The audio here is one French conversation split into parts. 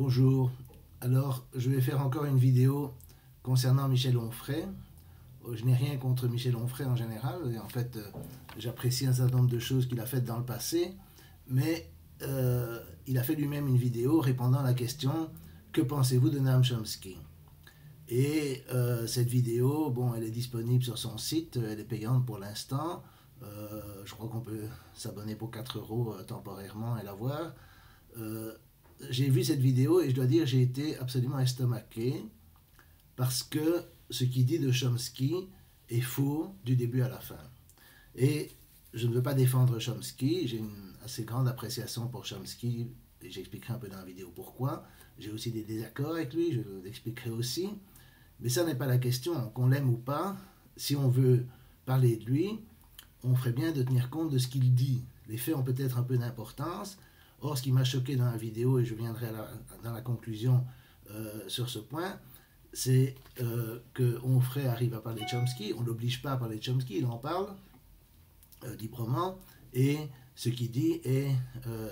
Bonjour, alors je vais faire encore une vidéo concernant Michel Onfray. Je n'ai rien contre Michel Onfray en général, et en fait j'apprécie un certain nombre de choses qu'il a faites dans le passé, mais il a fait lui-même une vidéo répondant à la question « Que pensez-vous de Noam Chomsky ?» Et cette vidéo, bon, elle est disponible sur son site, elle est payante pour l'instant. Je crois qu'on peut s'abonner pour 4 € temporairement et la voir. J'ai vu cette vidéo et je dois dire j'ai été absolument estomaqué parce que ce qu'il dit de Chomsky est faux du début à la fin. Et je ne veux pas défendre Chomsky, j'ai une assez grande appréciation pour Chomsky et j'expliquerai un peu dans la vidéo pourquoi. J'ai aussi des désaccords avec lui, je l'expliquerai aussi. Mais ça n'est pas la question, qu'on l'aime ou pas, si on veut parler de lui, on ferait bien de tenir compte de ce qu'il dit. Les faits ont peut-être un peu d'importance. Or, ce qui m'a choqué dans la vidéo, et je viendrai dans la conclusion sur ce point, c'est que Onfray arrive à parler de Chomsky, on ne l'oblige pas à parler de Chomsky, il en parle librement, et ce qu'il dit est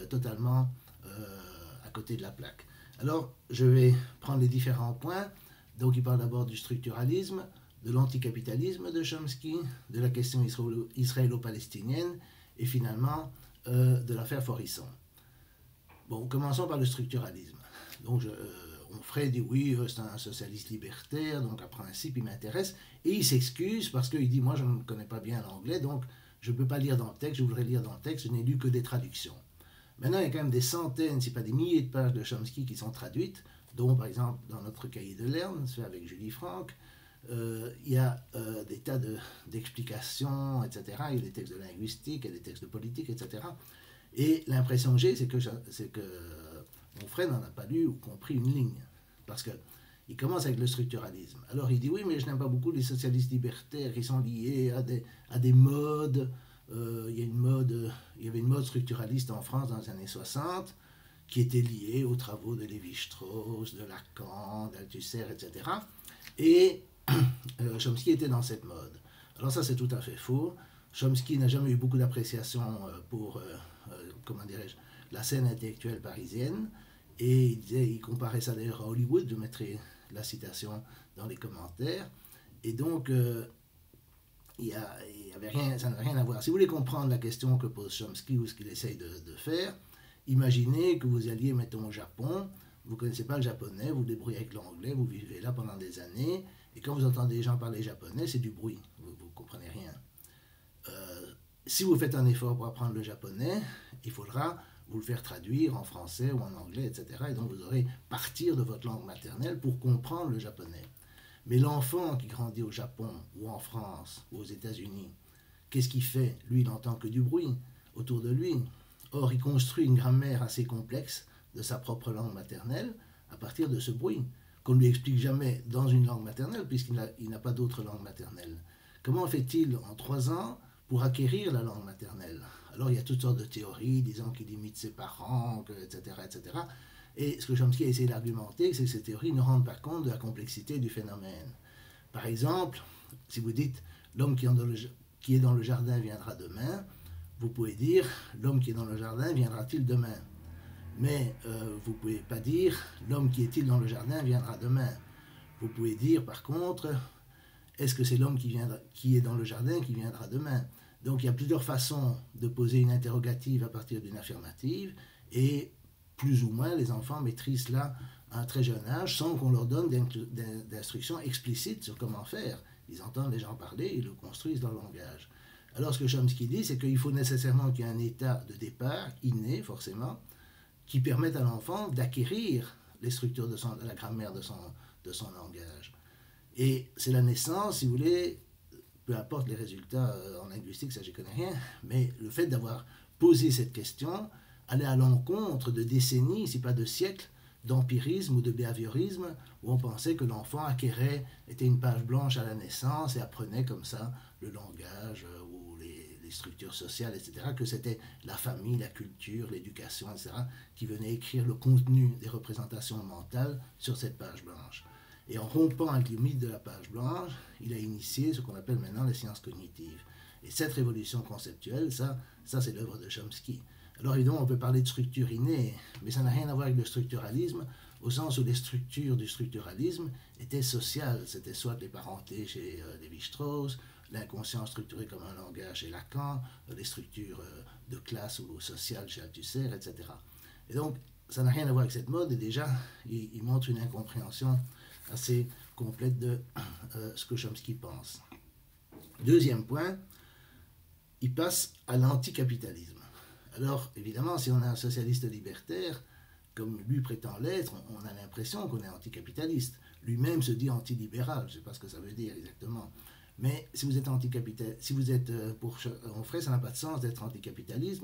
totalement à côté de la plaque. Alors, je vais prendre les différents points. Donc, il parle d'abord du structuralisme, de l'anticapitalisme de Chomsky, de la question israélo-palestinienne, et finalement de l'affaire Forisson. Bon, commençons par le structuralisme. Donc, Onfray dit oui, c'est un socialiste libertaire, donc à principe, il m'intéresse. Et il s'excuse parce qu'il dit, moi, je ne connais pas bien l'anglais, donc je ne peux pas lire dans le texte, je voudrais lire dans le texte, je n'ai lu que des traductions. Maintenant, il y a quand même des centaines, si pas des milliers de pages de Chomsky qui sont traduites, dont, par exemple, dans notre cahier de Lerne, fait avec Julie Franck, il y a des tas d'explications, etc. Il y a des textes de linguistique, il y a des textes de politique, etc. Et l'impression que j'ai, c'est que Onfray n'en a pas lu ou compris une ligne. Parce qu'il commence avec le structuralisme. Alors il dit oui, mais je n'aime pas beaucoup les socialistes libertaires qui sont liés à des modes. Il y avait une mode structuraliste en France dans les années 60 qui était liée aux travaux de Lévi-Strauss, de Lacan, d'Althusser, etc. Et Chomsky était dans cette mode. Alors ça, c'est tout à fait faux. Chomsky n'a jamais eu beaucoup d'appréciation pour, comment dirais-je, la scène intellectuelle parisienne. Et il comparait ça d'ailleurs à Hollywood, je mettrai la citation dans les commentaires. Et donc, ça n'a rien à voir. Si vous voulez comprendre la question que pose Chomsky ou ce qu'il essaye de faire, imaginez que vous alliez, mettons, au Japon, vous ne connaissez pas le japonais, vous débrouillez avec l'anglais, vous vivez là pendant des années, et quand vous entendez des gens parler japonais, c'est du bruit, vous ne comprenez rien. Si vous faites un effort pour apprendre le japonais, il faudra vous le faire traduire en français ou en anglais, etc. Et donc vous aurez partir de votre langue maternelle pour comprendre le japonais. Mais l'enfant qui grandit au Japon ou en France ou aux États-Unis, qu'est-ce qu'il fait? Lui, il n'entend que du bruit autour de lui. Or, il construit une grammaire assez complexe de sa propre langue maternelle à partir de ce bruit, qu'on ne lui explique jamais dans une langue maternelle, puisqu'il n'a pas d'autre langue maternelle. Comment fait-il en 3 ans pour acquérir la langue maternelle? Alors, il y a toutes sortes de théories disant qu'il imite ses parents, etc., etc. Et ce que Chomsky a essayé d'argumenter, c'est que ces théories ne rendent pas compte de la complexité du phénomène. Par exemple, si vous dites l'homme qui est dans le jardin viendra demain, vous pouvez dire l'homme qui est dans le jardin viendra-t-il demain? Mais vous ne pouvez pas dire l'homme qui est-il dans le jardin viendra demain. Vous pouvez dire par contre, est-ce que c'est l'homme qui est dans le jardin qui viendra demain? Donc il y a plusieurs façons de poser une interrogative à partir d'une affirmative, et plus ou moins les enfants maîtrisent cela à un très jeune âge sans qu'on leur donne d'instructions explicites sur comment faire. Ils entendent les gens parler, ils le construisent dans le langage. Alors ce que Chomsky dit, c'est qu'il faut nécessairement qu'il y ait un état de départ, inné forcément, qui permette à l'enfant d'acquérir les structures de la grammaire de son langage. Et c'est la naissance, si vous voulez, peu importe les résultats en linguistique, ça je connais rien, mais le fait d'avoir posé cette question allait à l'encontre de décennies, si pas de siècles, d'empirisme ou de behaviorisme, où on pensait que l'enfant était une page blanche à la naissance et apprenait comme ça le langage ou les structures sociales, etc., que c'était la famille, la culture, l'éducation, etc., qui venaient écrire le contenu des représentations mentales sur cette page blanche. Et en rompant avec les mythes de la page blanche, il a initié ce qu'on appelle maintenant les sciences cognitives. Et cette révolution conceptuelle, ça c'est l'œuvre de Chomsky. Alors évidemment, on peut parler de structure innée, mais ça n'a rien à voir avec le structuralisme, au sens où les structures du structuralisme étaient sociales. C'était soit les parentés chez Lévi-Strauss, l'inconscient structuré comme un langage chez Lacan, les structures de classe ou sociales chez Althusser, etc. Et donc, ça n'a rien à voir avec cette mode, et déjà, il montre une incompréhension assez complète de ce que Chomsky pense. Deuxième point, il passe à l'anticapitalisme. Alors, évidemment, si on est un socialiste libertaire, comme lui prétend l'être, on a l'impression qu'on est anticapitaliste. Lui-même se dit antilibéral, je ne sais pas ce que ça veut dire exactement. Mais si vous êtes anticapitaliste, si vous êtes pour Onfray, ça n'a pas de sens d'être anticapitaliste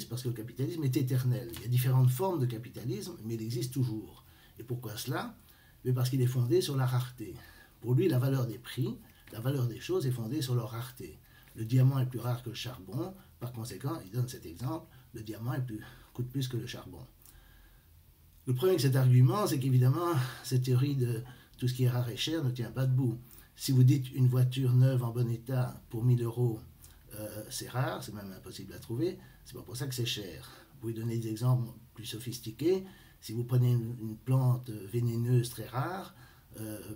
parce que le capitalisme est éternel. Il y a différentes formes de capitalisme, mais il existe toujours. Et pourquoi cela? Mais parce qu'il est fondé sur la rareté. Pour lui, la valeur des prix, la valeur des choses est fondée sur leur rareté. Le diamant est plus rare que le charbon, par conséquent, il donne cet exemple, le diamant coûte plus que le charbon. Le problème avec cet argument, c'est qu'évidemment, cette théorie de tout ce qui est rare et cher ne tient pas debout. Si vous dites une voiture neuve en bon état pour 1000 euros, c'est rare, c'est même impossible à trouver, c'est pas pour ça que c'est cher. Vous pouvez donner des exemples plus sophistiqués. Si vous prenez une plante vénéneuse très rare,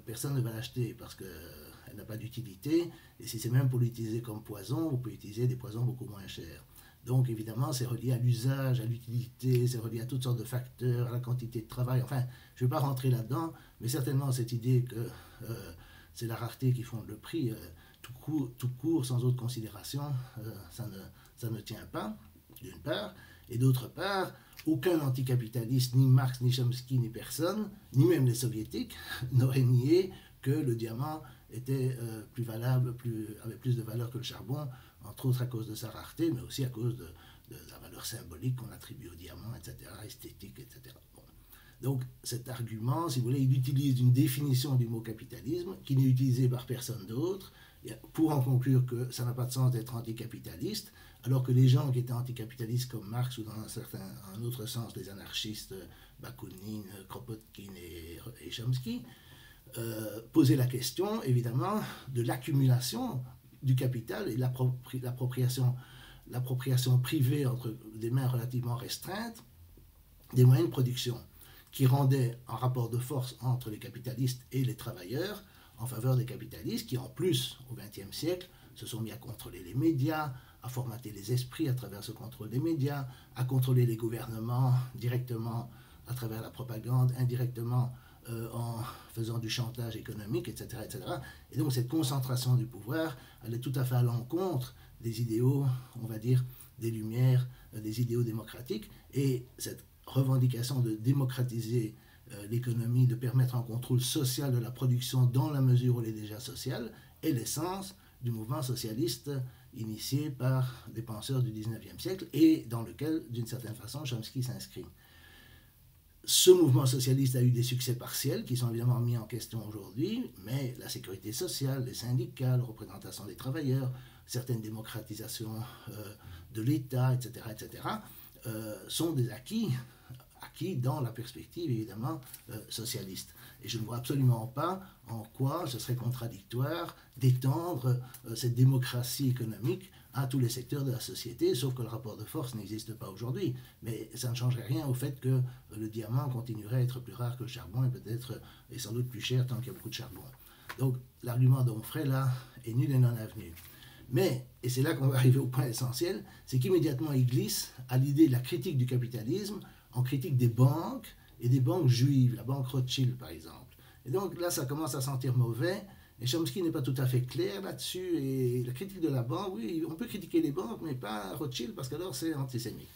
personne ne va l'acheter parce qu'elle n'a pas d'utilité. Et si c'est même pour l'utiliser comme poison, vous pouvez utiliser des poisons beaucoup moins chers. Donc évidemment, c'est relié à l'usage, à l'utilité, c'est relié à toutes sortes de facteurs, à la quantité de travail. Enfin, je ne vais pas rentrer là-dedans, mais certainement cette idée que c'est la rareté qui fonde le prix, tout court, sans autre considération, ça ne tient pas, d'une part. Et d'autre part, aucun anticapitaliste, ni Marx, ni Chomsky, ni personne, ni même les soviétiques, n'aurait nié que le diamant était plus valable, avait plus de valeur que le charbon, entre autres à cause de sa rareté, mais aussi à cause de la valeur symbolique qu'on attribue au diamant, etc., esthétique, etc. Bon. Donc cet argument, si vous voulez, il utilise une définition du mot capitalisme qui n'est utilisée par personne d'autre, pour en conclure que ça n'a pas de sens d'être anticapitaliste, alors que les gens qui étaient anticapitalistes comme Marx ou dans un autre sens les anarchistes Bakounine, Kropotkin et Chomsky posaient la question évidemment de l'accumulation du capital et l'appropriation privée entre des mains relativement restreintes des moyens de production qui rendaient un rapport de force entre les capitalistes et les travailleurs en faveur des capitalistes qui en plus au XXe siècle se sont mis à contrôler les médias, à formater les esprits à travers ce contrôle des médias, à contrôler les gouvernements directement à travers la propagande, indirectement en faisant du chantage économique, etc., etc. Et donc cette concentration du pouvoir, elle est tout à fait à l'encontre des idéaux, on va dire, des Lumières, des idéaux démocratiques, et cette revendication de démocratiser l'économie, de permettre un contrôle social de la production dans la mesure où elle est déjà sociale, est l'essence du mouvement socialiste initié par des penseurs du XIXe siècle et dans lequel, d'une certaine façon, Chomsky s'inscrit. Ce mouvement socialiste a eu des succès partiels qui sont évidemment mis en question aujourd'hui, mais la sécurité sociale, les syndicats, la représentation des travailleurs, certaines démocratisations de l'État, etc., sont des acquis dans la perspective évidemment socialiste. Et je ne vois absolument pas en quoi ce serait contradictoire d'étendre cette démocratie économique à tous les secteurs de la société, sauf que le rapport de force n'existe pas aujourd'hui. Mais ça ne changerait rien au fait que le diamant continuerait à être plus rare que le charbon et peut-être et sans doute plus cher tant qu'il y a beaucoup de charbon. Donc l'argument d'Onfray là est nul et non avenu. Mais, et c'est là qu'on va arriver au point essentiel, c'est qu'immédiatement il glisse à l'idée de la critique du capitalisme en critique des banques et des banques juives, la banque Rothschild par exemple. Et donc là ça commence à sentir mauvais. Et Chomsky n'est pas tout à fait clair là-dessus. Et la critique de la banque, oui, on peut critiquer les banques, mais pas Rothschild, parce que alors c'est antisémite.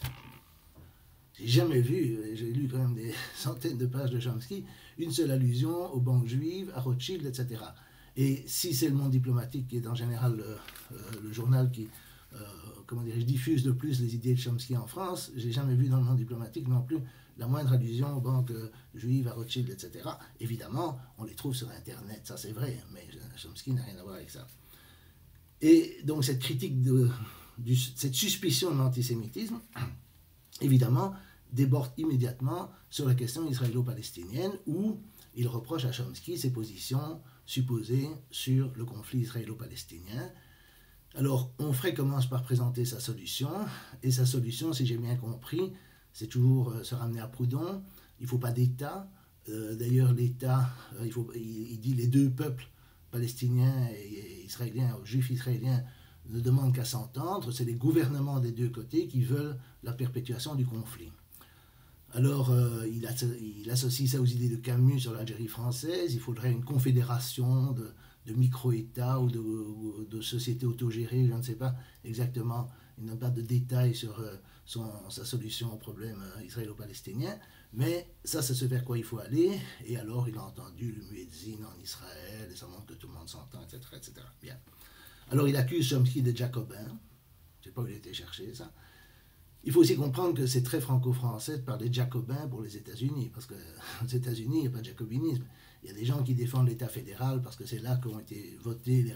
J'ai jamais vu, j'ai lu quand même des centaines de pages de Chomsky, une seule allusion aux banques juives, à Rothschild, etc. Et si c'est le Monde diplomatique qui est en général le journal qui diffuse le plus les idées de Chomsky en France, j'ai jamais vu dans le Monde diplomatique non plus la moindre allusion aux banques juives, à Rothschild, etc. Évidemment, on les trouve sur Internet, ça c'est vrai, mais Chomsky n'a rien à voir avec ça. Et donc cette critique, cette suspicion de l'antisémitisme, évidemment, déborde immédiatement sur la question israélo-palestinienne, où il reproche à Chomsky ses positions supposées sur le conflit israélo-palestinien, Alors, Onfray commence par présenter sa solution, et sa solution, si j'ai bien compris, c'est toujours se ramener à Proudhon. Il ne faut pas d'État. D'ailleurs, l'État, il dit les deux peuples, palestiniens et israéliens, juifs israéliens, ne demandent qu'à s'entendre. C'est les gouvernements des deux côtés qui veulent la perpétuation du conflit. Alors, il associe ça aux idées de Camus sur l'Algérie française. Il faudrait une confédération de micro-États ou de sociétés autogérées, je ne sais pas exactement. Il n'a pas de détails sur sa solution au problème israélo-palestinien. Mais ça, c'est ce vers quoi il faut aller. Et alors, il a entendu le muezzin en Israël, et ça montre que tout le monde s'entend, etc., etc. Bien. Alors, il accuse Chomsky de jacobin. Je ne sais pas où il a été chercher ça. Il faut aussi comprendre que c'est très franco-français de parler de jacobins pour les États-Unis, parce qu'aux États-Unis, il n'y a pas de jacobinisme. Il y a des gens qui défendent l'État fédéral parce que c'est là qu'ont été votées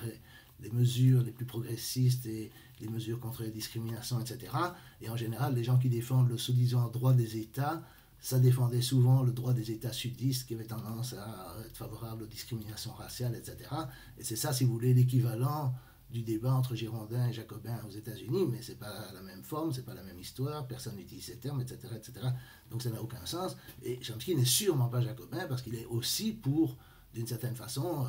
les mesures les plus progressistes et les mesures contre les discriminations, etc. Et en général, les gens qui défendent le soi-disant droit des États, ça défendait souvent le droit des États sudistes qui avaient tendance à être favorables aux discriminations raciales, etc. Et c'est ça, si vous voulez, l'équivalent du débat entre Girondins et Jacobins aux États-Unis, mais c'est pas la même forme, c'est pas la même histoire, personne n'utilise ces termes, etc., etc. Donc ça n'a aucun sens. Et Chomsky n'est sûrement pas Jacobin parce qu'il est aussi pour, d'une certaine façon,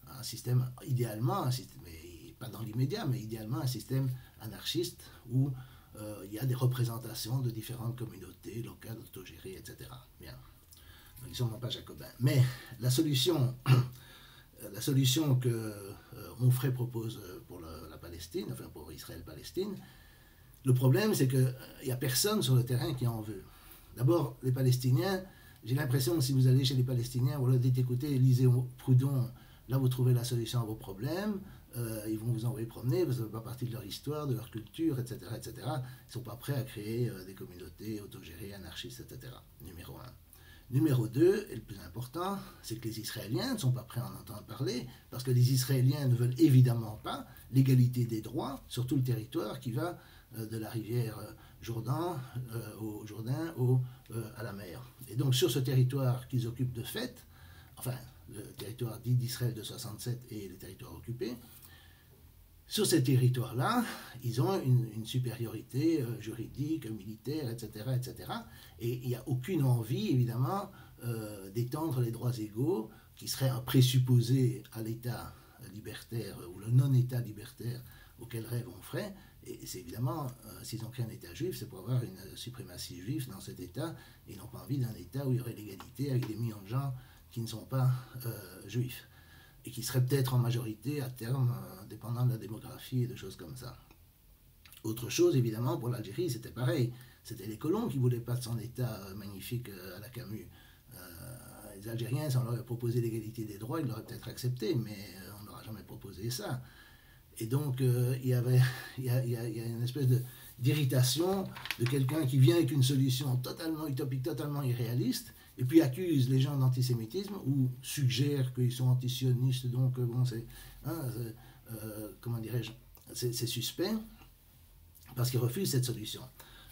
un système, idéalement, un système, mais pas dans l'immédiat, mais idéalement un système anarchiste où il y a des représentations de différentes communautés locales, autogérées, etc. Bien. Donc ils ne sont pas Jacobins. Mais la solution que Onfray propose pour la Palestine, enfin pour Israël-Palestine, le problème c'est qu'il n'y a personne sur le terrain qui en veut. D'abord, les Palestiniens, j'ai l'impression que si vous allez chez les Palestiniens, vous leur dites écoutez, lisez Proudhon, là vous trouvez la solution à vos problèmes, ils vont vous envoyer promener, parce que ça ne fait pas partie de leur histoire, de leur culture, etc. etc. Ils ne sont pas prêts à créer des communautés autogérées, anarchistes, etc. Numéro 1. Numéro 2, et le plus important, c'est que les Israéliens ne sont pas prêts à en entendre parler, parce que les Israéliens ne veulent évidemment pas l'égalité des droits sur tout le territoire qui va de la rivière Jourdain à la mer. Et donc sur ce territoire qu'ils occupent de fait, enfin le territoire dit d'Israël de 67 et les territoires occupés, sur ces territoires-là, ils ont une supériorité juridique, militaire, etc., etc. Et il n'y a aucune envie, évidemment, d'étendre les droits égaux, qui serait un présupposé à l'État libertaire, ou le non-État libertaire auquel rêve Onfray. Et c'est évidemment, s'ils ont créé un État juif, c'est pour avoir une suprématie juive dans cet État. Ils n'ont pas envie d'un État où il y aurait l'égalité avec des millions de gens qui ne sont pas juifs. Et qui serait peut-être en majorité à terme, dépendant de la démographie et de choses comme ça. Autre chose, évidemment, pour l'Algérie, c'était pareil. C'était les colons qui ne voulaient pas de son État magnifique à la Camus. Les Algériens, si on leur avait proposé l'égalité des droits, ils l'auraient peut-être accepté, mais on ne leur a jamais proposé ça. Et donc, il y a une espèce d'irritation de quelqu'un qui vient avec une solution totalement utopique, totalement irréaliste, et puis accuse les gens d'antisémitisme ou suggère qu'ils sont antisionistes, donc bon, comment dirais-je, c'est suspect, parce qu'ils refusent cette solution.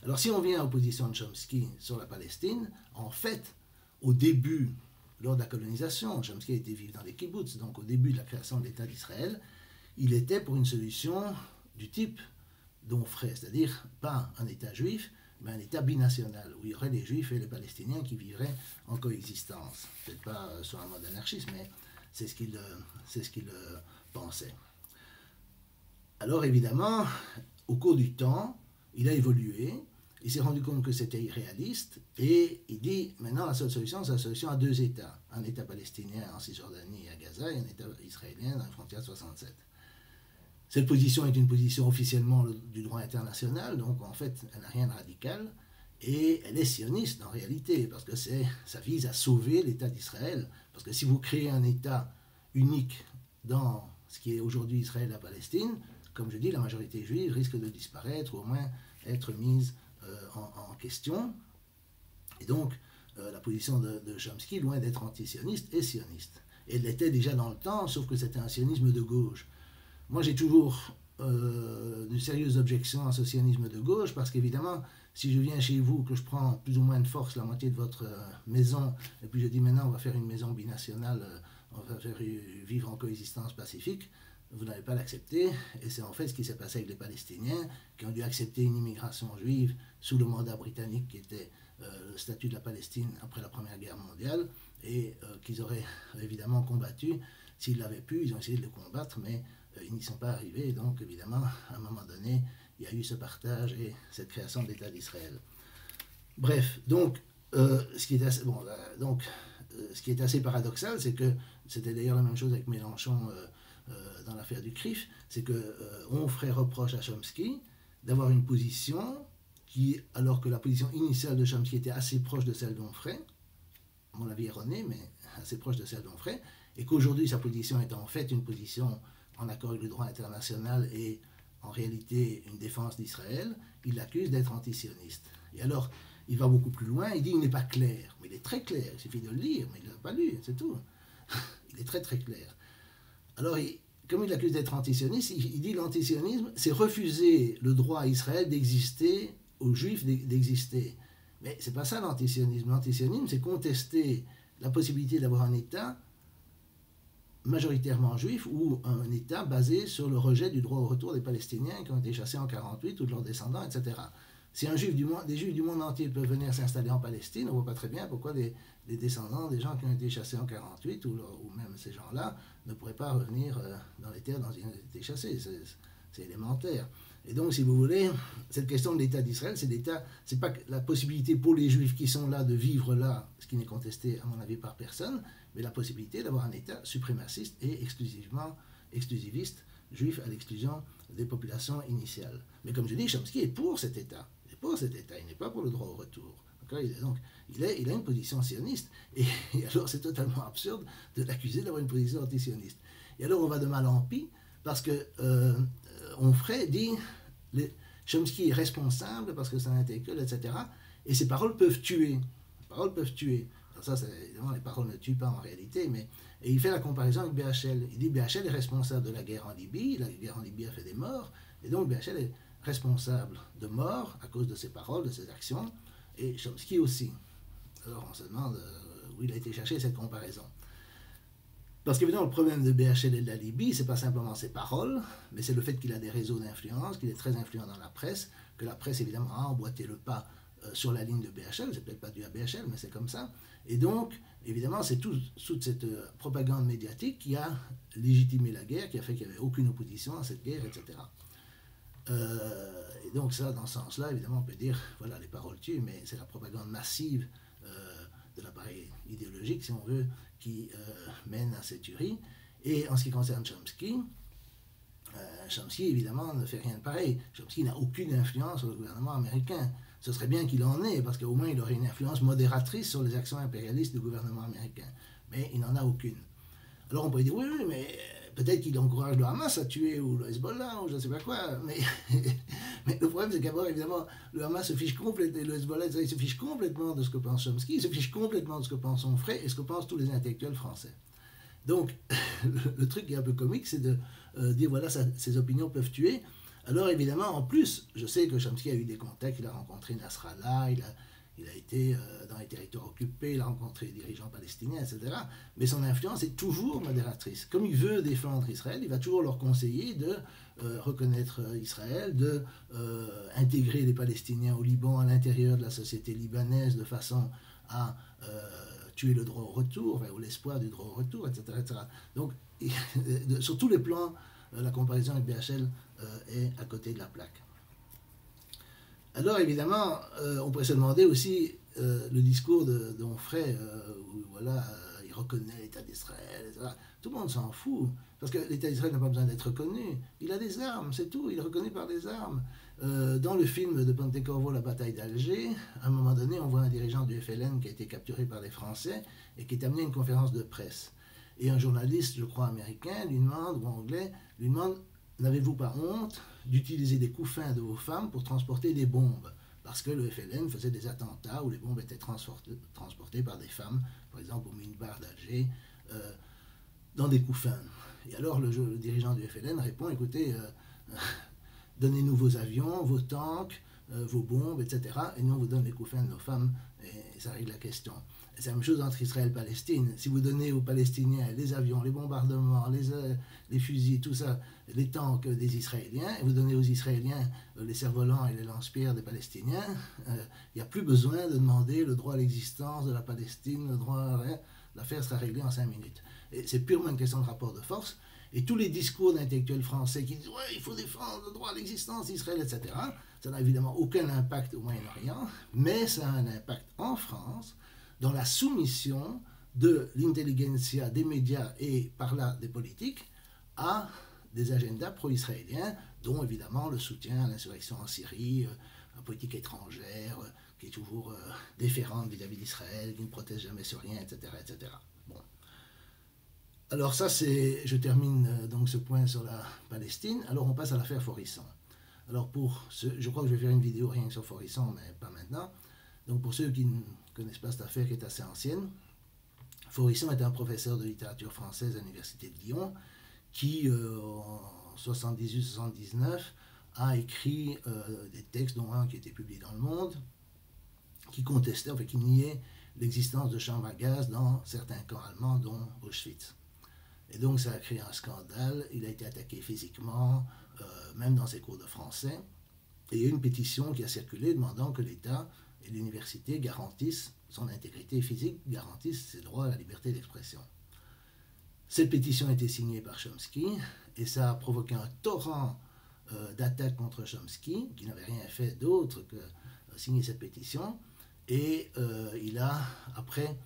Alors si on vient à l'opposition de Chomsky sur la Palestine, en fait, au début, lors de la colonisation, Chomsky a été vivre dans les kibbutz, donc au début de la création de l'État d'Israël, il était pour une solution du type d'Onfray, c'est-à-dire pas un État juif, mais un État binational, où il y aurait les Juifs et les Palestiniens qui vivraient en coexistence. Peut-être pas sur un mode anarchiste, mais c'est ce qu'il pensait. Alors évidemment, au cours du temps, il a évolué, il s'est rendu compte que c'était irréaliste, et il dit, maintenant la seule solution, c'est la solution à deux États. Un État palestinien en Cisjordanie et à Gaza, et un État israélien dans la frontière 67. Cette position est une position officiellement du droit international, donc en fait, elle n'a rien de radical, et elle est sioniste en réalité, parce que ça vise à sauver l'État d'Israël. Parce que si vous créez un État unique dans ce qui est aujourd'hui Israël et la Palestine, comme je dis, la majorité juive risque de disparaître, ou au moins être mise en question. Et donc, la position de Chomsky, loin d'être anti-sioniste, est sioniste. Et elle l'était déjà dans le temps, sauf que c'était un sionisme de gauche. Moi, j'ai toujours de sérieuses objections à ce sionisme de gauche, parce qu'évidemment, si je viens chez vous, que je prends plus ou moins de force la moitié de votre maison, et puis je dis maintenant on va faire une maison binationale, on va faire vivre en coexistence pacifique, vous n'allez pas l'accepter. Et c'est en fait ce qui s'est passé avec les Palestiniens, qui ont dû accepter une immigration juive sous le mandat britannique, qui était le statut de la Palestine après la Première Guerre mondiale, et qu'ils auraient évidemment combattu s'ils l'avaient pu. Ils ont essayé de le combattre, mais ils n'y sont pas arrivés. Et donc, évidemment, à un moment donné, il y a eu ce partage et cette création de l'État d'Israël. Bref, donc, ce qui est assez paradoxal, c'est que c'était d'ailleurs la même chose avec Mélenchon dans l'affaire du CRIF, c'est que Onfray reproche à Chomsky d'avoir une position qui, alors que la position initiale de Chomsky était assez proche de celle d'Onfray, à mon avis erronée, mais assez proche de celle d'Onfray, et qu'aujourd'hui sa position est en fait une position en accord avec le droit international et en réalité une défense d'Israël, il l'accuse d'être antisioniste. Et alors, il va beaucoup plus loin, il dit qu'il n'est pas clair, mais il est très clair, il suffit de le lire, mais il ne l'a pas lu, c'est tout. Il est très très clair. Alors, comme il l'accuse d'être antisioniste, il dit que l'antisionisme, c'est refuser le droit à Israël d'exister, aux Juifs d'exister. Mais c'est pas ça l'antisionisme. L'antisionisme, c'est contester la possibilité d'avoir un État majoritairement juif ou un État basé sur le rejet du droit au retour des Palestiniens qui ont été chassés en 1948 ou de leurs descendants, etc. Si des Juifs du monde entier peuvent venir s'installer en Palestine, on ne voit pas très bien pourquoi les descendants des gens qui ont été chassés en 1948 ou même ces gens-là ne pourraient pas revenir dans les terres dont ils ont été chassés. C'est élémentaire. Et donc, si vous voulez, cette question de l'État d'Israël, c'est pas la possibilité pour les Juifs qui sont là de vivre là, ce qui n'est contesté à mon avis par personne, mais la possibilité d'avoir un État suprémaciste et exclusiviste, juif à l'exclusion des populations initiales. Mais comme je dis, Chomsky est pour cet État. Il est pour cet État, il n'est pas pour le droit au retour. Donc, il a une position sioniste, et alors c'est totalement absurde de l'accuser d'avoir une position antisioniste. Et alors on va de mal en pis, parce que Onfray dit Chomsky est responsable parce que c'est un intellectuel, etc. Et ses paroles peuvent tuer. Les paroles peuvent tuer. Alors ça, évidemment, les paroles ne tuent pas en réalité, et il fait la comparaison avec BHL. Il dit BHL est responsable de la guerre en Libye, la guerre en Libye a fait des morts, et donc BHL est responsable de morts à cause de ses paroles, de ses actions, et Chomsky aussi. Alors on se demande où il a été chercher cette comparaison. Parce qu'évidemment, le problème de BHL et de la Libye, c'est pas simplement ses paroles, mais c'est le fait qu'il a des réseaux d'influence, qu'il est très influent dans la presse, que la presse, évidemment, a emboîté le pas sur la ligne de BHL, c'est peut-être pas dû à BHL, mais c'est comme ça. Et donc, évidemment, c'est toute cette propagande médiatique qui a légitimé la guerre, qui a fait qu'il n'y avait aucune opposition à cette guerre, etc. Et donc ça, dans ce sens-là, évidemment, on peut dire, voilà, les paroles tuent, mais c'est la propagande massive de l'appareil idéologique, si on veut, qui mène à cette tuerie. Et en ce qui concerne Chomsky, Chomsky, évidemment, ne fait rien de pareil. Chomsky n'a aucune influence sur le gouvernement américain. Ce serait bien qu'il en ait, parce qu'au moins il aurait une influence modératrice sur les actions impérialistes du gouvernement américain. Mais il n'en a aucune. Alors on pourrait dire, oui, mais peut-être qu'il encourage le Hamas à tuer, ou le Hezbollah, ou je ne sais pas quoi. Mais le problème, c'est qu'abord, évidemment, le Hamas se fiche complètement, et le Hezbollah, il se fiche complètement de ce que pense Chomsky, il se fiche complètement de ce que pense Onfray, et ce que pensent tous les intellectuels français. Donc, le truc qui est un peu comique, c'est de dire, voilà, ces opinions peuvent tuer. Alors, évidemment, en plus, je sais que Chomsky a eu des contacts, il a rencontré Nasrallah, il a été dans les territoires occupés, il a rencontré des dirigeants palestiniens, etc. Mais son influence est toujours modératrice. Comme il veut défendre Israël, il va toujours leur conseiller de reconnaître Israël, de intégrer les Palestiniens au Liban, à l'intérieur de la société libanaise, de façon à tuer le droit au retour, ou l'espoir du droit au retour, etc. etc. Donc, sur tous les plans, la comparaison avec BHL est à côté de la plaque. Alors évidemment, on pourrait se demander aussi le discours d'Onfray, où voilà, il reconnaît l'État d'Israël, etc. Tout le monde s'en fout, parce que l'État d'Israël n'a pas besoin d'être reconnu. Il a des armes, c'est tout, il est reconnu par des armes. Dans le film de Pontecorvo, La bataille d'Alger, à un moment donné, on voit un dirigeant du FLN qui a été capturé par les Français et qui est amené à une conférence de presse. Et un journaliste, je crois américain, lui demande, ou anglais, lui demande, n'avez-vous pas honte d'utiliser des couffins de vos femmes pour transporter des bombes? Parce que le FLN faisait des attentats où les bombes étaient transportées par des femmes, par exemple au minibar d'Alger, dans des couffins. Et alors le dirigeant du FLN répond, écoutez, donnez-nous vos avions, vos tanks, vos bombes, etc. Et nous on vous donne les couffins de nos femmes, et et ça règle la question. C'est la même chose entre Israël et Palestine. Si vous donnez aux Palestiniens les avions, les bombardements, les fusils, tout ça, les tanks des Israéliens, et vous donnez aux Israéliens les cerfs-volants et les lance-pierres des Palestiniens, il n'y a plus besoin de demander le droit à l'existence de la Palestine, le droit à rien. L'affaire sera réglée en 5 minutes. Et c'est purement une question de rapport de force. Et tous les discours d'intellectuels français qui disent « ouais, il faut défendre le droit à l'existence d'Israël, etc. » Ça n'a évidemment aucun impact au Moyen-Orient, mais ça a un impact en France, dans la soumission de l'intelligentsia, des médias et par là des politiques à des agendas pro-israéliens, dont évidemment le soutien à l'insurrection en Syrie, la politique étrangère, qui est toujours déférente vis-à-vis d'Israël, qui ne protège jamais sur rien, etc. etc. Bon. Alors ça, c'est, je termine donc ce point sur la Palestine. Alors on passe à l'affaire Forisson. Alors je crois que je vais faire une vidéo rien que sur Forisson, mais pas maintenant. Donc pour ceux qui ne connaissent pas cette affaire qui est assez ancienne, Forisson était un professeur de littérature française à l'université de Lyon qui, en 78-79, a écrit des textes, dont un qui a été publié dans Le Monde, qui contestait, enfin qui niait l'existence de chambres à gaz dans certains camps allemands, dont Auschwitz. Et donc ça a créé un scandale, il a été attaqué physiquement, même dans ses cours de français. Et il y a eu une pétition qui a circulé demandant que l'État et l'université garantissent son intégrité physique, garantissent ses droits à la liberté d'expression. Cette pétition a été signée par Chomsky et ça a provoqué un torrent d'attaques contre Chomsky, qui n'avait rien fait d'autre que signer cette pétition. Et après,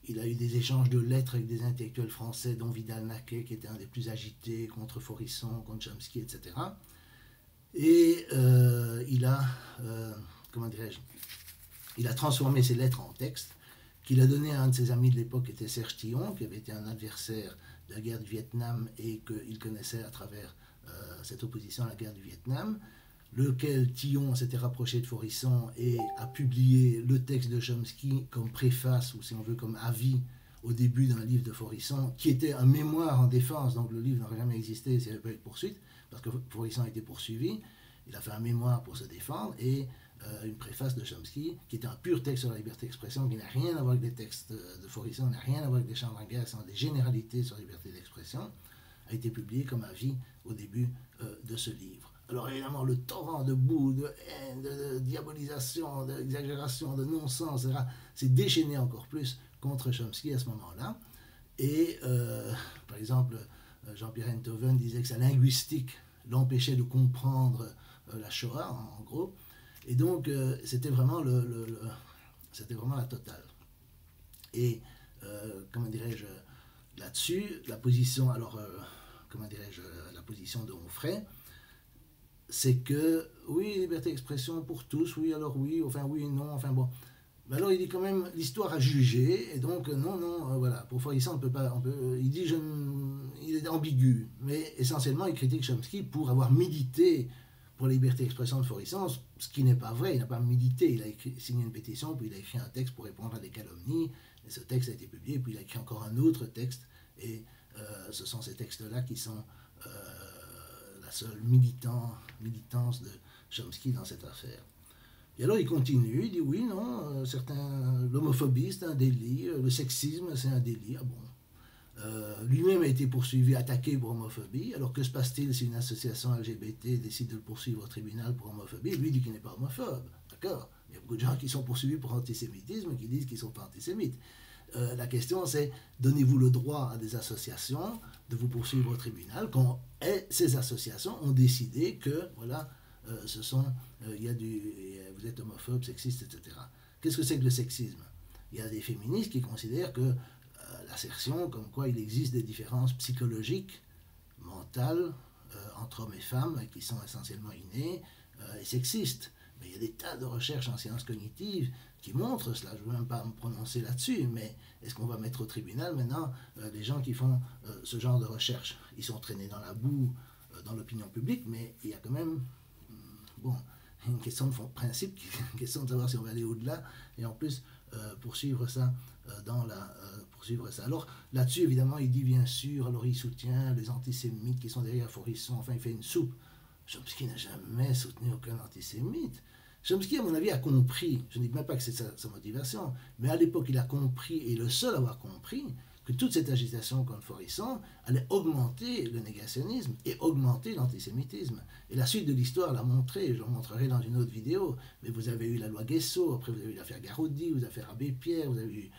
il a eu des échanges de lettres avec des intellectuels français, dont Vidal-Naquet, qui était un des plus agités contre Forisson, contre Chomsky, etc. Et il a transformé ces lettres en texte, qu'il a donné à un de ses amis de l'époque, qui était Serge Tillon, qui avait été un adversaire de la guerre du Vietnam et qu'il connaissait à travers cette opposition à la guerre du Vietnam, lequel Tillon s'était rapproché de Forisson et a publié le texte de Chomsky comme préface, ou si on veut comme avis, au début d'un livre de Forisson, qui était un mémoire en défense, donc le livre n'aurait jamais existé s'il n'y avait pas eu de poursuite, parce que Forisson a été poursuivi, il a fait un mémoire pour se défendre, et une préface de Chomsky, qui est un pur texte sur la liberté d'expression, qui n'a rien à voir avec les textes de Forisson, n'a rien à voir avec des chambres à gaz, sont des généralités sur la liberté d'expression, a été publié comme avis au début de ce livre. Alors évidemment, le torrent de boue, de haine, de diabolisation, d'exagération, de non-sens, s'est déchaîné encore plus contre Chomsky à ce moment-là. Et par exemple, Jean-Pierre Enthoven disait que sa linguistique l'empêchait de comprendre la Shoah, en gros. Et donc, c'était vraiment c'était vraiment la totale. Et, comment dirais-je, là-dessus, la position, la position de Onfray, c'est que, oui, liberté d'expression pour tous, oui, alors oui, enfin oui, non, enfin bon. Mais alors il dit quand même, l'histoire a jugé, et donc non, voilà, pour Forisson, il dit, il est ambigu, mais essentiellement il critique Chomsky pour avoir milité pour la liberté d'expression de Forisson, ce qui n'est pas vrai, il n'a pas milité, il a signé une pétition, puis il a écrit un texte pour répondre à des calomnies, et ce texte a été publié, puis il a écrit encore un autre texte, et ce sont ces textes-là qui sont la seule militance de Chomsky dans cette affaire. Et alors il continue, il dit oui, non, l'homophobie c'est un délit, le sexisme c'est un délit, ah bon. Lui-même a été poursuivi, attaqué pour homophobie, alors que se passe-t-il si une association LGBT décide de le poursuivre au tribunal pour homophobie? Lui dit qu'il n'est pas homophobe, d'accord? Il y a beaucoup de gens qui sont poursuivis pour antisémitisme qui disent qu'ils ne sont pas antisémites. La question c'est, donnez-vous le droit à des associations de vous poursuivre au tribunal quand ces associations ont décidé que, voilà, vous êtes homophobe, sexiste, etc. Qu'est-ce que c'est que le sexisme? Il y a des féministes qui considèrent que l'assertion comme quoi il existe des différences psychologiques, mentales, entre hommes et femmes, qui sont essentiellement innées, est sexiste. Mais il y a des tas de recherches en sciences cognitives qui montrent cela. Je ne veux même pas me prononcer là-dessus, mais est-ce qu'on va mettre au tribunal maintenant les gens qui font ce genre de recherche? Ils sont traînés dans la boue dans l'opinion publique, mais il y a quand même une question de principe, une question de savoir si on va aller au-delà, et en plus poursuivre ça Alors là-dessus, évidemment, il dit bien sûr, alors il soutient les antisémites qui sont derrière Forisson, enfin il fait une soupe. Chomsky n'a jamais soutenu aucun antisémite. Chomsky, à mon avis, a compris, je ne dis même pas que c'est sa motivation, mais à l'époque, il a compris, et le seul à avoir compris, que toute cette agitation contre Fórisson allait augmenter le négationnisme et augmenter l'antisémitisme. Et la suite de l'histoire l'a montré, je le montrerai dans une autre vidéo, mais vous avez eu la loi Guesso, après vous avez eu l'affaire Garoudi, vous avez l'affaire Abbé Pierre, vous avez eu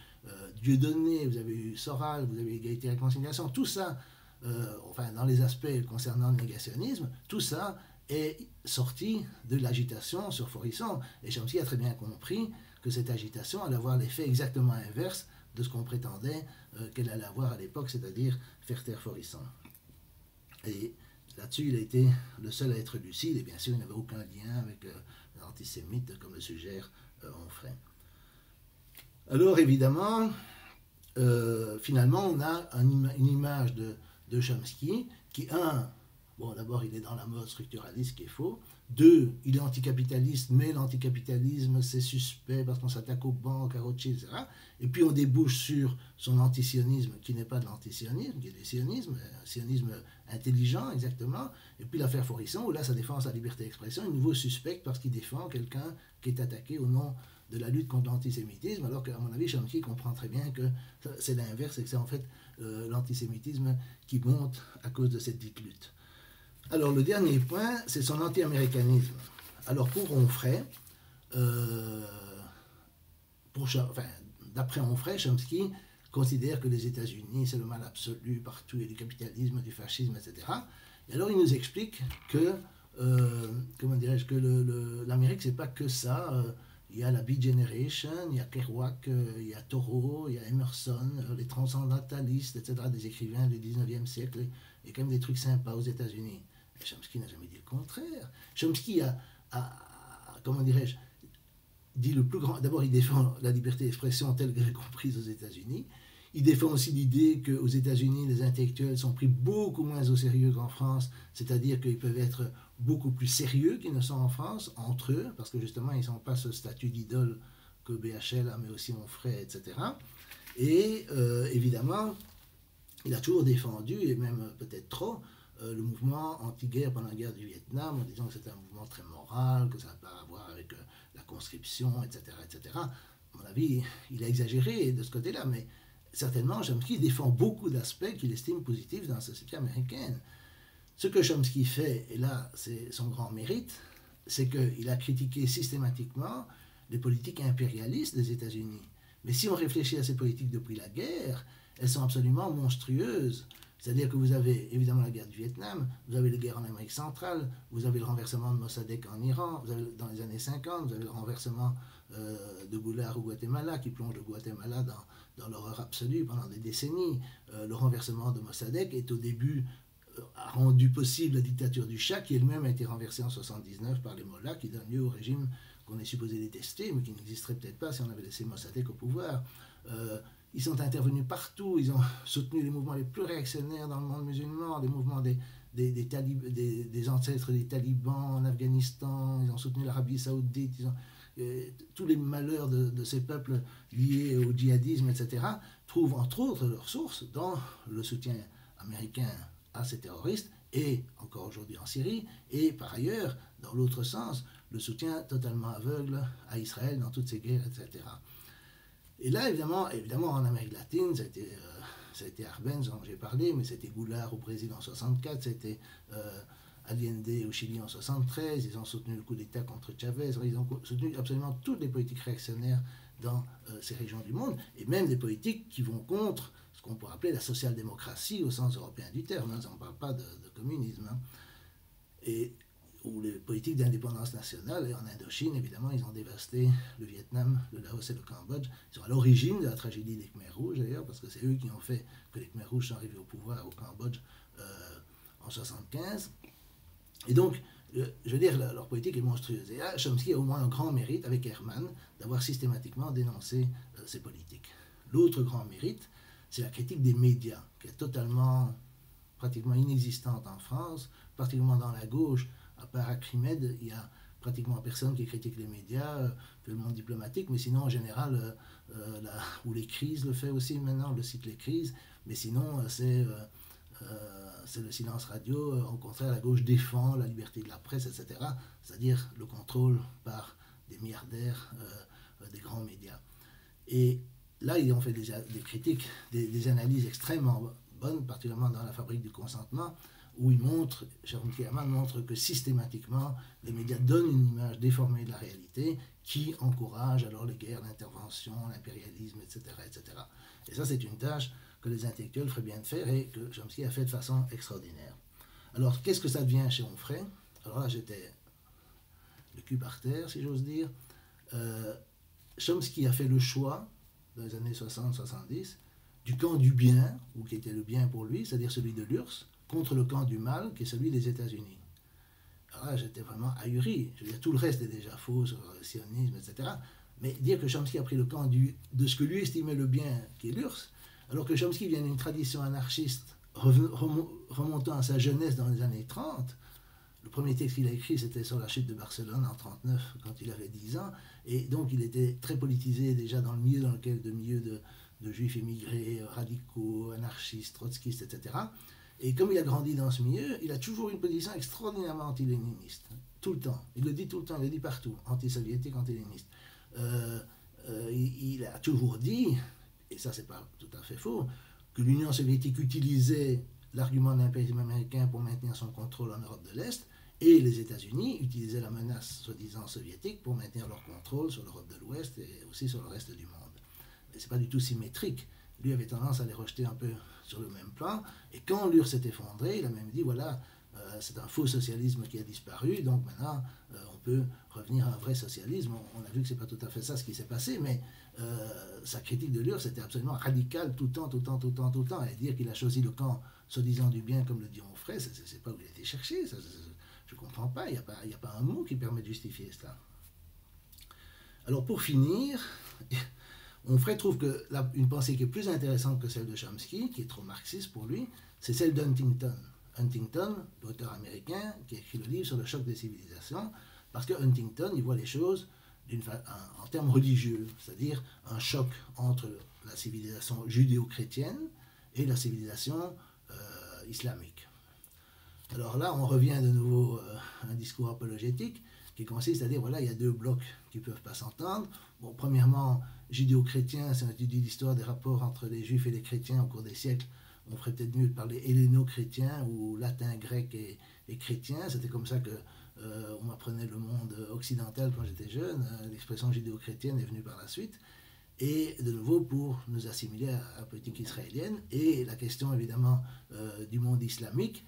Dieudonné, vous avez eu Soral, vous avez eu Égalité et Réconciliation, tout ça, enfin dans les aspects concernant le négationnisme, tout ça est sorti de l'agitation sur Fórisson. Et Chomsky a très bien compris que cette agitation allait avoir l'effet exactement inverse de ce qu'on prétendait qu'elle allait avoir à l'époque, c'est-à-dire faire taire Fórisson. Et là-dessus, il a été le seul à être lucide, et bien sûr, il n'avait aucun lien avec l'antisémite, comme le suggère Onfray. Alors, évidemment, finalement, on a une image de Chomsky qui, bon, d'abord, il est dans la mode structuraliste, qui est faux. 2, il est anticapitaliste, mais l'anticapitalisme, c'est suspect parce qu'on s'attaque aux banques, à Rothschild, etc. Et puis, on débouche sur son antisionisme, qui n'est pas de l'antisionisme, qui est du sionisme, un sionisme intelligent, exactement. Et puis, l'affaire Fórisson, où là, sa défense à la liberté d'expression est de nouveau suspecte parce qu'il défend quelqu'un qui est attaqué au nom de la lutte contre l'antisémitisme, alors qu'à mon avis, Chomsky comprend très bien que c'est l'inverse, et que c'est en fait l'antisémitisme qui monte à cause de cette dite lutte. Alors, le dernier point, c'est son anti-américanisme. Alors, pour Onfray, d'après Onfray, Chomsky considère que les États-Unis, c'est le mal absolu partout, et du capitalisme, du fascisme, etc. Et alors, il nous explique que, comment dirais-je, que l'Amérique, c'est pas que ça. Il y a la Beat Generation, il y a Kerouac, il y a Thoreau, il y a Emerson, les transcendantalistes, etc., des écrivains du 19e siècle. Il y a quand même des trucs sympas aux États-Unis. Et Chomsky n'a jamais dit le contraire. Chomsky comment dirais-je, dit le plus grand. D'abord, il défend la liberté d'expression telle qu'elle est comprise aux États-Unis. Il défend aussi l'idée qu'aux États-Unis, les intellectuels sont pris beaucoup moins au sérieux qu'en France, c'est-à-dire qu'ils peuvent être beaucoup plus sérieux qu'ils ne sont en France, entre eux, parce que justement, ils n'ont pas ce statut d'idole que BHL a, mais aussi Onfray, etc. Et évidemment, il a toujours défendu, et même peut-être trop, le mouvement anti-guerre pendant la guerre du Vietnam, en disant que c'était un mouvement très moral, que ça n'a pas à voir avec la conscription, etc., etc. À mon avis, il a exagéré de ce côté-là, mais certainement, Chomsky défend beaucoup d'aspects qu'il estime positifs dans la société américaine. Ce que Chomsky fait, et là, c'est son grand mérite, c'est qu'il a critiqué systématiquement les politiques impérialistes des États-Unis. Mais si on réfléchit à ces politiques depuis la guerre, elles sont absolument monstrueuses. C'est-à-dire que vous avez évidemment la guerre du Vietnam, vous avez les guerres en Amérique centrale, vous avez le renversement de Mossadegh en Iran, vous avez, dans les années 50, vous avez le renversement de Goulard au Guatemala, qui plonge le Guatemala dans l'horreur absolue pendant des décennies. Le renversement de Mossadegh est au début a rendu possible la dictature du Shah, qui elle-même a été renversée en 1979 par les Mollahs, qui donne lieu au régime qu'on est supposé détester, mais qui n'existerait peut-être pas si on avait laissé Mossadegh au pouvoir. Ils sont intervenus partout, ils ont soutenu les mouvements les plus réactionnaires dans le monde musulman, les mouvements des ancêtres des talibans en Afghanistan, ils ont soutenu l'Arabie saoudite, tous les malheurs de ces peuples liés au djihadisme, etc., trouvent entre autres leur source dans le soutien américain à ces terroristes, et encore aujourd'hui en Syrie, et par ailleurs, dans l'autre sens, le soutien totalement aveugle à Israël dans toutes ces guerres, etc. Et là, évidemment en Amérique latine, ça a été Arbenz dont j'ai parlé, mais c'était Goulard au Brésil en 1964, c'était Allende au Chili en 1973, ils ont soutenu le coup d'État contre Chavez, ils ont soutenu absolument toutes les politiques réactionnaires dans ces régions du monde, et même des politiques qui vont contre ce qu'on pourrait appeler la social-démocratie au sens européen du terme, hein, on ne parle pas de communisme, hein, ou les politiques d'indépendance nationale, et en Indochine, évidemment, ils ont dévasté le Vietnam, le Laos et le Cambodge. Ils sont à l'origine de la tragédie des Khmers rouges, d'ailleurs, parce que c'est eux qui ont fait que les Khmers rouges sont arrivés au pouvoir au Cambodge en 1975. Et donc, je veux dire, leur politique est monstrueuse. Et là, Chomsky a au moins un grand mérite, avec Herman, d'avoir systématiquement dénoncé ces politiques. L'autre grand mérite, c'est la critique des médias, qui est pratiquement inexistante en France, particulièrement dans la gauche. À part Acrimed, il y a pratiquement personne qui critique les médias, le monde diplomatique, mais sinon, en général, ou les crises le fait aussi maintenant, on le cite les crises, mais sinon, c'est le silence radio. Au contraire, la gauche défend la liberté de la presse, etc., c'est-à-dire le contrôle par des milliardaires des grands médias. Et là, ils ont fait des critiques, des analyses extrêmement bonnes, particulièrement dans La Fabrique du consentement, où il montre, Chomsky montre que systématiquement, les médias donnent une image déformée de la réalité qui encourage alors les guerres d'intervention, l'impérialisme, etc., etc. Et ça, c'est une tâche que les intellectuels feraient bien de faire et que Chomsky a fait de façon extraordinaire. Alors, qu'est-ce que ça devient chez Onfray? Alors là, j'étais le cul par terre, si j'ose dire. Chomsky a fait le choix, dans les années 60-70, du camp du bien, ou qui était le bien pour lui, c'est-à-dire celui de l'URSS, contre le camp du mal, qui est celui des États-Unis. Alors là, j'étais vraiment ahuri. Je veux dire, tout le reste est déjà faux sur le sionisme, etc. Mais dire que Chomsky a pris le camp de ce que lui estimait le bien, qui est l'URSS, alors que Chomsky vient d'une tradition anarchiste remontant à sa jeunesse dans les années 30. Le premier texte qu'il a écrit, c'était sur la chute de Barcelone en 1939, quand il avait 10 ans. Et donc, il était très politisé déjà dans le milieu de juifs émigrés, radicaux, anarchistes, trotskistes, etc. Et comme il a grandi dans ce milieu, il a toujours une position extraordinairement anti-léniniste. Tout le temps. Il le dit tout le temps, il le dit partout. Anti-soviétique, anti-léniniste. Il a toujours dit, et ça c'est pas tout à fait faux, que l'Union soviétique utilisait l'argument de l'impérialisme américain pour maintenir son contrôle en Europe de l'Est, et les États-Unis utilisaient la menace soi-disant soviétique pour maintenir leur contrôle sur l'Europe de l'Ouest et aussi sur le reste du monde. Mais c'est pas du tout symétrique. Lui avait tendance à les rejeter un peu sur le même plan, et quand l'URSS s'est effondrée, il a même dit, voilà, c'est un faux socialisme qui a disparu, donc maintenant on peut revenir à un vrai socialisme. On a vu que c'est pas tout à fait ça ce qui s'est passé, mais sa critique de l'URSS était absolument radicale tout le temps, et dire qu'il a choisi le camp soi-disant du bien, comme le dit Onfray, c'est pas où il a été cherché, je comprends pas, il n'y a pas un mot qui permet de justifier cela. Alors pour finir, Onfray trouve qu'une pensée qui est plus intéressante que celle de Chomsky, qui est trop marxiste pour lui, c'est celle d'Huntington. Huntington, l'auteur américain, qui a écrit le livre sur le choc des civilisations, parce que Huntington, il voit les choses en termes religieux, c'est-à-dire un choc entre la civilisation judéo-chrétienne et la civilisation islamique. Alors là, on revient de nouveau à un discours apologétique qui consiste à dire, voilà, il y a deux blocs qui ne peuvent pas s'entendre. Bon, premièrement, judéo-chrétien, c'est un étude d'histoire des rapports entre les juifs et les chrétiens au cours des siècles. On ferait peut-être mieux de parler helléno-chrétien ou latin, grec et chrétien. C'était comme ça que on m'apprenait le monde occidental quand j'étais jeune. L'expression judéo-chrétienne est venue par la suite. Et de nouveau pour nous assimiler à la politique israélienne. Et la question évidemment du monde islamique,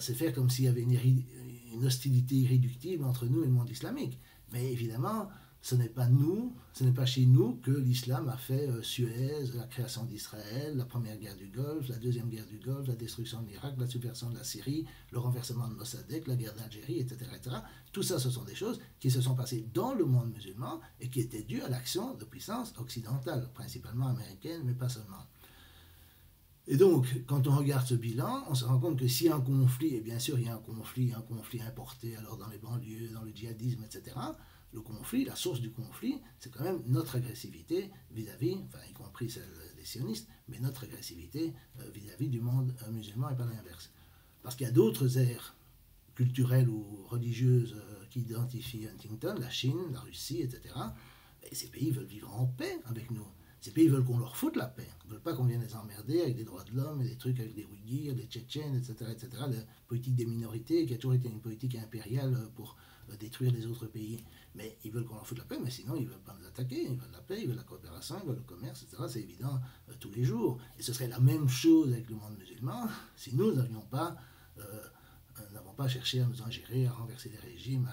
c'est faire comme s'il y avait une hostilité irréductible entre nous et le monde islamique. Mais évidemment, ce n'est pas chez nous que l'islam a fait Suez, la création d'Israël, la première guerre du Golfe, la deuxième guerre du Golfe, la destruction de l'Irak, la subversion de la Syrie, le renversement de Mossadegh, la guerre d'Algérie, etc., etc. Tout ça, ce sont des choses qui se sont passées dans le monde musulman et qui étaient dues à l'action de puissances occidentales, principalement américaines, mais pas seulement. Et donc, quand on regarde ce bilan, on se rend compte que s'il y a un conflit, et bien sûr il y a un conflit importé alors dans les banlieues, dans le djihadisme, etc., le conflit, la source du conflit, c'est quand même notre agressivité vis-à-vis, enfin y compris celle des sionistes, mais notre agressivité vis-à-vis du monde musulman et pas l'inverse. Parce qu'il y a d'autres aires culturelles ou religieuses qui identifient Huntington, la Chine, la Russie, etc., et ces pays veulent vivre en paix avec nous. Ces pays veulent qu'on leur foute la paix. Ils ne veulent pas qu'on vienne les emmerder avec des droits de l'homme et des trucs avec des Ouïghirs, des Tchétchènes, etc., etc. La politique des minorités, qui a toujours été une politique impériale pour détruire les autres pays. Mais ils veulent qu'on leur foute la paix, mais sinon ils ne veulent pas nous attaquer. Ils veulent la paix, ils veulent la coopération, ils veulent le commerce, etc. C'est évident tous les jours. Et ce serait la même chose avec le monde musulman si nous n'avons pas cherché à nous ingérer, à renverser les régimes,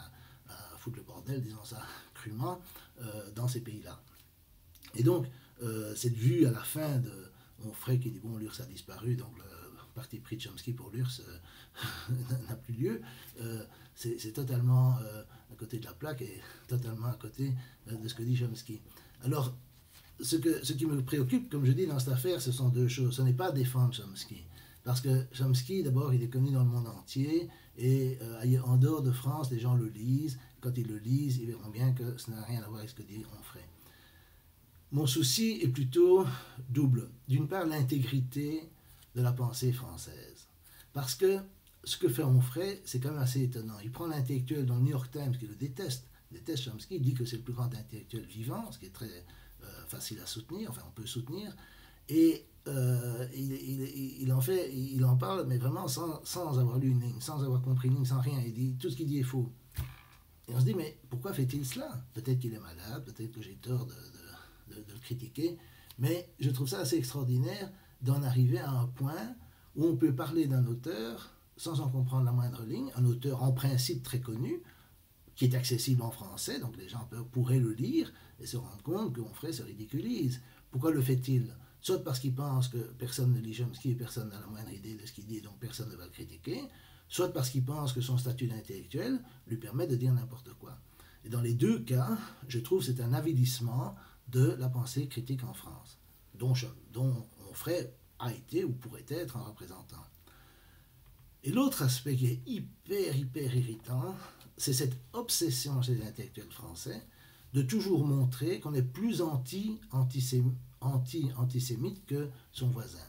à foutre le bordel, disons ça crûment, dans ces pays-là. Et donc, cette vue à la fin de Onfray qui dit bon, l'URSS a disparu, donc le parti pris de Chomsky pour l'URSS n'a plus lieu, c'est totalement à côté de la plaque et totalement à côté de ce que dit Chomsky. Alors, ce qui me préoccupe, comme je dis dans cette affaire, ce sont deux choses. Ce n'est pas défendre Chomsky. Parce que Chomsky, d'abord, il est connu dans le monde entier, et en dehors de France, les gens le lisent. Quand ils le lisent, ils verront bien que ça n'a rien à voir avec ce que dit Onfray. Mon souci est plutôt double. D'une part, l'intégrité de la pensée française. Parce que ce que fait Onfray, c'est quand même assez étonnant. Il prend l'intellectuel dans le New York Times, qui le déteste, déteste Chomsky, il dit que c'est le plus grand intellectuel vivant, ce qui est très facile à soutenir, enfin on peut soutenir, et il en parle, mais vraiment sans avoir lu une ligne, sans avoir compris une ligne, sans rien. Il dit tout ce qu'il dit est faux. Et on se dit, mais pourquoi fait-il cela? Peut-être qu'il est malade, peut-être que j'ai tort de le critiquer, mais je trouve ça assez extraordinaire d'en arriver à un point où on peut parler d'un auteur sans en comprendre la moindre ligne, un auteur en principe très connu, qui est accessible en français, donc les gens pourraient le lire et se rendre compte qu'Onfray se ridiculise. Pourquoi le fait-il? Soit parce qu'il pense que personne ne lit Chomsky et personne n'a la moindre idée de ce qu'il dit et donc personne ne va le critiquer, soit parce qu'il pense que son statut d'intellectuel lui permet de dire n'importe quoi. Et dans les deux cas, je trouve que c'est un avilissement de la pensée critique en France, dont Onfray a été ou pourrait être un représentant. Et l'autre aspect qui est hyper irritant, c'est cette obsession chez les intellectuels français de toujours montrer qu'on est plus antisémite que son voisin.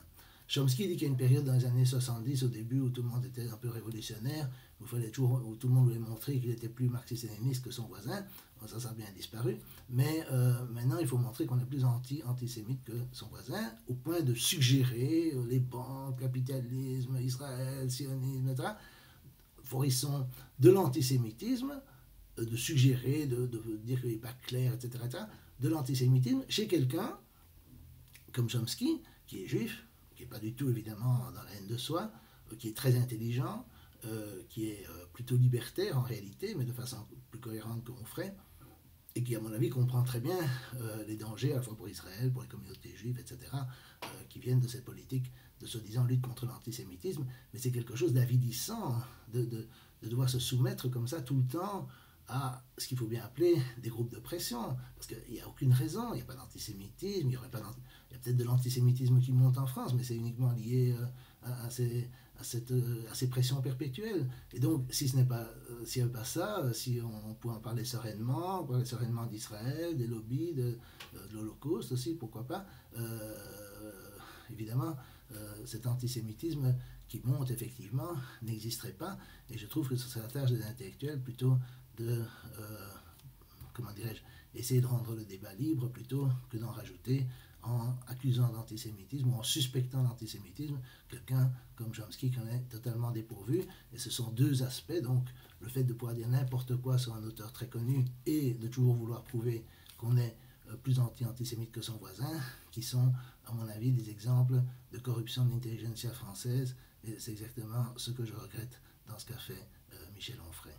Chomsky dit qu'il y a une période dans les années 70, au début, où tout le monde était un peu révolutionnaire, où tout le monde voulait montrer qu'il était plus marxiste-léniniste que son voisin. Bon, ça a bien disparu. Mais maintenant, il faut montrer qu'on est plus antisémite que son voisin, au point de suggérer les banques, capitalisme, Israël, sionisme, etc., fleurissant de l'antisémitisme, de suggérer, de dire qu'il n'est pas clair, etc., de l'antisémitisme chez quelqu'un comme Chomsky, qui est juif, qui n'est pas du tout évidemment dans la haine de soi, qui est très intelligent, qui est plutôt libertaire en réalité, mais de façon plus cohérente qu'Onfray, et qui à mon avis comprend très bien les dangers à la fois pour Israël, pour les communautés juives, etc., qui viennent de cette politique de soi-disant lutte contre l'antisémitisme, mais c'est quelque chose d'avilissant de devoir se soumettre comme ça tout le temps à ce qu'il faut bien appeler des groupes de pression, parce qu'il n'y a aucune raison, il n'y a pas d'antisémitisme, il y a peut-être de l'antisémitisme qui monte en France, mais c'est uniquement lié à ces pressions perpétuelles. Et donc, s'il n'y avait pas ça, si on pouvait en parler sereinement d'Israël, des lobbies, de l'Holocauste aussi, pourquoi pas, évidemment, cet antisémitisme qui monte effectivement n'existerait pas, et je trouve que ce serait la tâche des intellectuels plutôt de, comment dirais-je, essayer de rendre le débat libre plutôt que d'en rajouter en accusant d'antisémitisme ou en suspectant d'antisémitisme quelqu'un comme Chomsky qui en est totalement dépourvu. Et ce sont deux aspects, donc le fait de pouvoir dire n'importe quoi sur un auteur très connu et de toujours vouloir prouver qu'on est plus antisémite que son voisin, qui sont, à mon avis, des exemples de corruption de l'intelligentsia française, et c'est exactement ce que je regrette dans ce qu'a fait Michel Onfray.